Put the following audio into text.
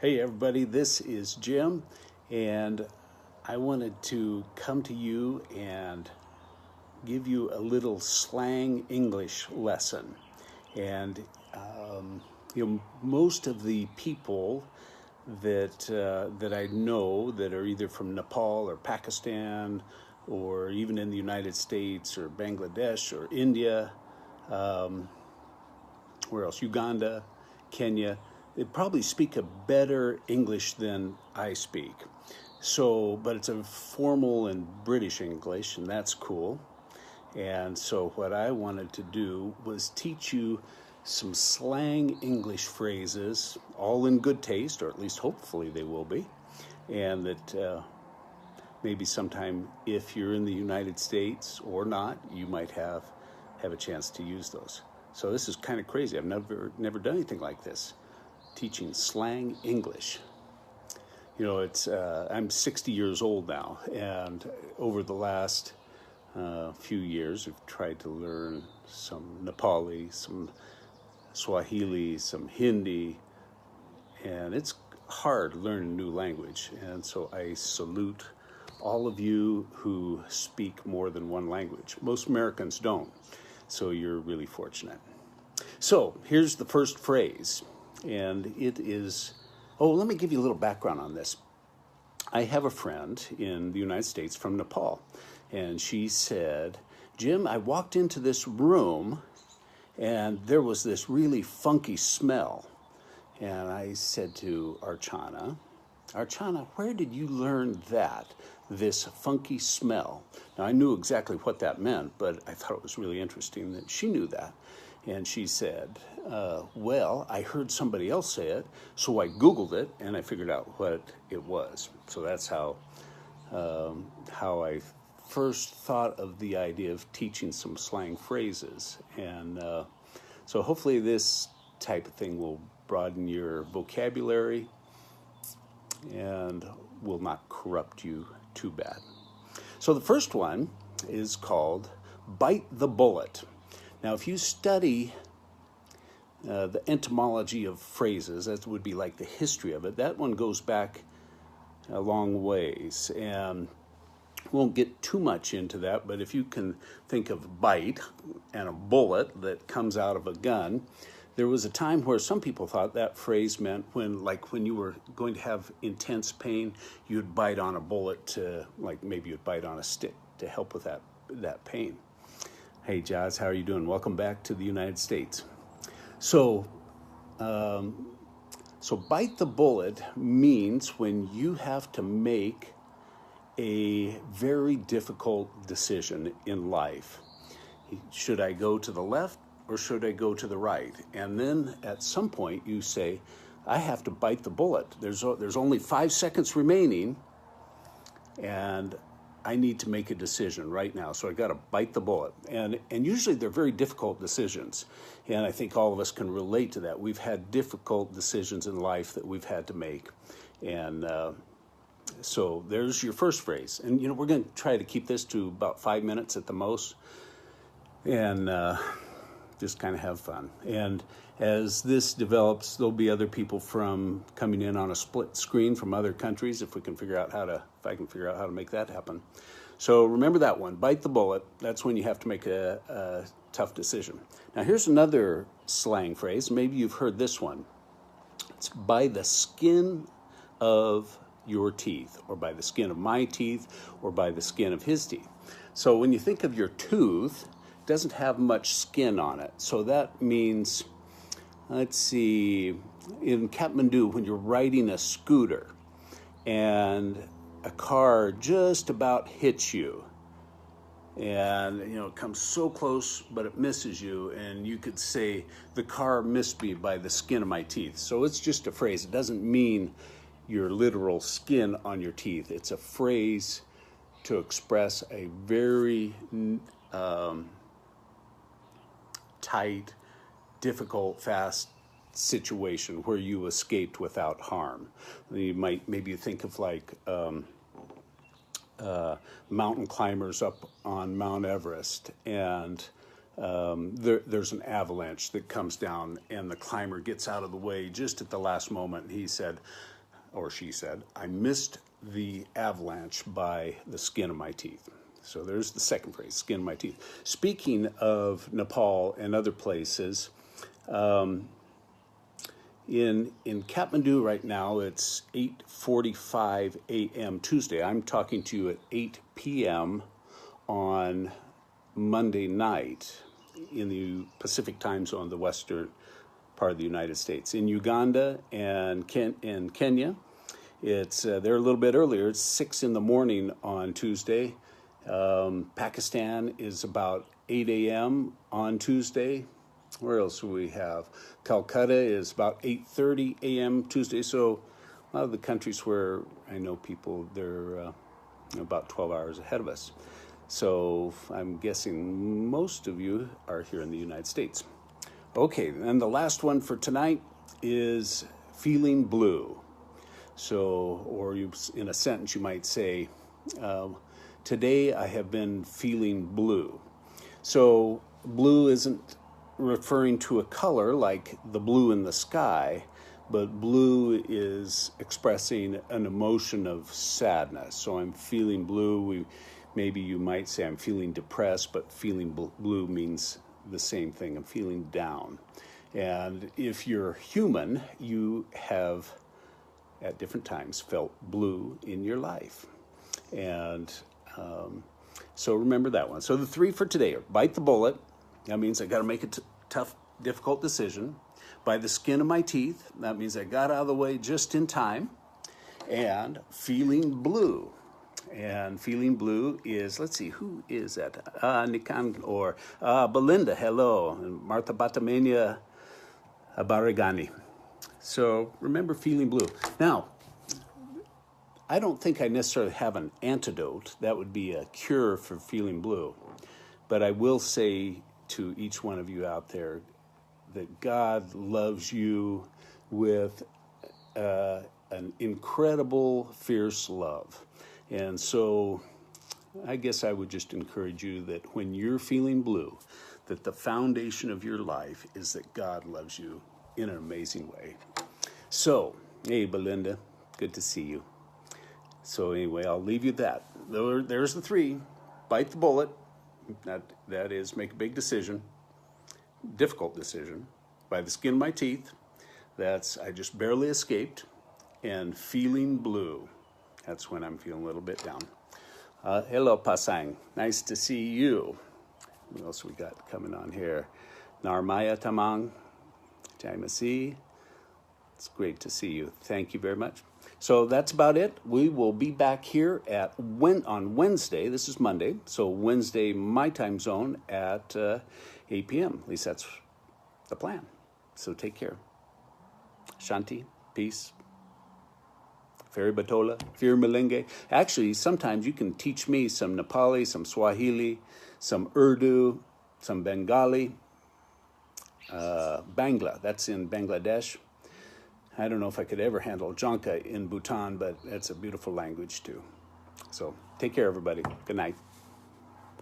Hey everybody, this is Jim, and I wanted to come to you and give you a little slang English lesson. And most of the people that I know that are either from Nepal or Pakistan, or even in the United States or Bangladesh or India, where else? Uganda, Kenya. They probably speak a better English than I speak. So, but it's a formal and British English, and that's cool. And so what I wanted to do was teach you some slang English phrases, all in good taste, or at least hopefully they will be. And that maybe sometime if you're in the United States or not, you might have a chance to use those. So this is kind of crazy. I've never done anything like this. Teaching slang English. I'm 60 years old now, and over the last few years, I've tried to learn some Nepali, some Swahili, some Hindi, and it's hard learning a new language. And so I salute all of you who speak more than one language. Most Americans don't, so you're really fortunate. So here's the first phrase. And it is, let me give you a little background on this. I have a friend in the United States from Nepal, and she said, Jim, I walked into this room, and there was this really funky smell. And I said to Archana, where did you learn this funky smell? Now, I knew exactly what that meant, but I thought it was really interesting that she knew that. And she said, I heard somebody else say it, so I Googled it, and I figured out what it was. So that's how I first thought of the idea of teaching some slang phrases. And so hopefully this type of thing will broaden your vocabulary and will not corrupt you too bad. So the first one is called bite the bullet. Now, if you study the etymology of phrases, that would be like the history of it. That one goes back a long ways, and won't get too much into that, but if you can think of bite and a bullet that comes out of a gun, there was a time where some people thought that phrase meant when you were going to have intense pain, you'd bite on a bullet to, maybe you'd bite on a stick to help with that pain. Hey, Jazz, how are you doing? Welcome back to the United States. So bite the bullet means when you have to make a very difficult decision in life. Should I go to the left or should I go to the right? And then at some point you say, I have to bite the bullet. There's only 5 seconds remaining, and I need to make a decision right now, so I got to bite the bullet. And usually they're very difficult decisions, and I think all of us can relate to that. We've had difficult decisions in life that we've had to make, and so there's your first phrase. And we're going to try to keep this to about 5 minutes at the most, and just kind of have fun. And as this develops, there'll be other people coming in on a split screen from other countries if I can figure out how to make that happen. So remember that one, bite the bullet. That's when you have to make a tough decision. Now here's another slang phrase. Maybe you've heard this one. It's by the skin of your teeth, or by the skin of my teeth, or by the skin of his teeth. So when you think of your tooth, it doesn't have much skin on it. So that means, let's see, in Kathmandu, when you're riding a scooter and a car just about hits you, and it comes so close but it misses you, and you could say the car missed me by the skin of my teeth. So it's just a phrase. It doesn't mean your literal skin on your teeth. It's a phrase to express a very tight, difficult, fast situation where you escaped without harm. You might maybe think of mountain climbers up on Mount Everest, and there's an avalanche that comes down, and the climber gets out of the way just at the last moment. He said, or she said, I missed the avalanche by the skin of my teeth. So there's the second phrase, skin of my teeth. Speaking of Nepal and other places, in Kathmandu right now, it's 8:45 a.m. Tuesday. I'm talking to you at 8 p.m. on Monday night in the Pacific time zone, the western part of the United States. In Uganda and Kenya, it's they're a little bit earlier. It's 6 in the morning on Tuesday. Pakistan is about 8 a.m. on Tuesday. Where else do we have? Calcutta is about 8:30 a.m. Tuesday. So a lot of the countries where I know people, they're about 12 hours ahead of us. So I'm guessing most of you are here in the United States. Okay, and the last one for tonight is feeling blue. So, or you, in a sentence you might say, today I have been feeling blue. So blue isn't referring to a color like the blue in the sky, but blue is expressing an emotion of sadness. So I'm feeling blue. Maybe you might say I'm feeling depressed, but feeling blue means the same thing. I'm feeling down. And if you're human, you have at different times felt blue in your life. And so remember that one. So the three for today are bite the bullet. That means I got to make a tough, difficult decision. By the skin of my teeth. That means I got out of the way just in time. And feeling blue. And feeling blue is, let's see, who is that? Nikan or Belinda, hello. And Martha Batamania Baragani. So remember feeling blue. Now, I don't think I necessarily have an antidote. That would be a cure for feeling blue. But I will say to each one of you out there that God loves you with an incredible, fierce love. And so I guess I would just encourage you that when you're feeling blue, that the foundation of your life is that God loves you in an amazing way. So, hey, Belinda, good to see you. So anyway, I'll leave you that. There's the three. Bite the bullet. That is, make a big decision, difficult decision. By the skin of my teeth, that's I just barely escaped. And feeling blue, that's when I'm feeling a little bit down. Hello, Pasang. Nice to see you. What else we got coming on here? Narmaya Tamang. Jaimasi. It's great to see you. Thank you very much. So that's about it. We will be back here on Wednesday. This is Monday. So Wednesday, my time zone at 8 p.m. At least that's the plan. So take care. Shanti. Peace. Feri Batola. Fir Malenge. Actually, sometimes you can teach me some Nepali, some Swahili, some Urdu, some Bengali, Bangla. That's in Bangladesh. I don't know if I could ever handle Jonka in Bhutan, but that's a beautiful language too. So take care, everybody. Good night.